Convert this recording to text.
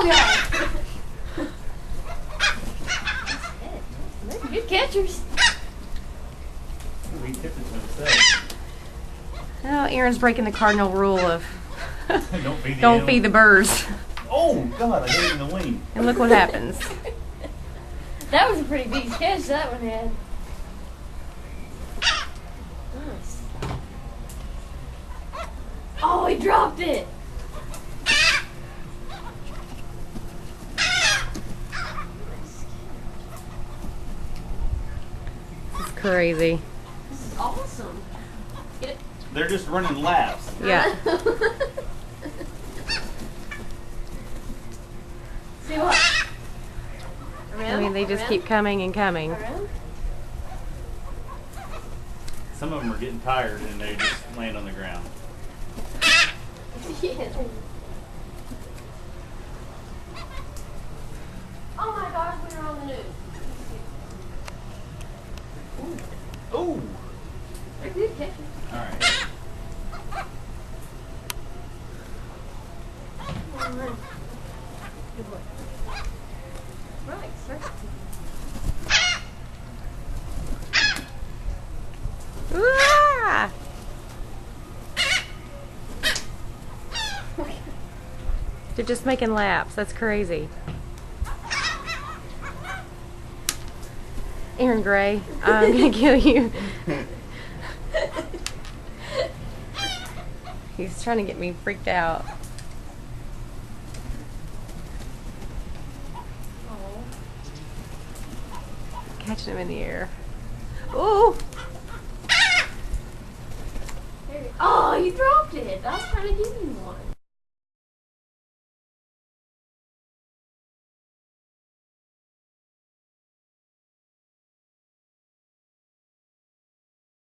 God! They're good catchers. He tipped it to himself. Oh, Aaron's breaking the cardinal rule of Don't feed the don't animal. feed the birds. Oh, God, I hit it in the wing. And look what happens. That was a pretty big catch that one had. Nice. Oh, he dropped it. It's crazy. This is awesome. Get it? They're just running laps. Yeah. See what? I mean, they just keep coming and coming. Around? Some of them are getting tired and they just land on the ground. Yeah. Oh my gosh, we were on the news. Ooh. They're good catchers. All right. Come on. Good boy. Right, sir. Ah! They're just making laps. That's crazy. Aaron Gray, I'm gonna kill you. He's trying to get me freaked out. Oh. Catching him in the air. Ooh! There you go. Oh, you dropped it. I was trying to give you one.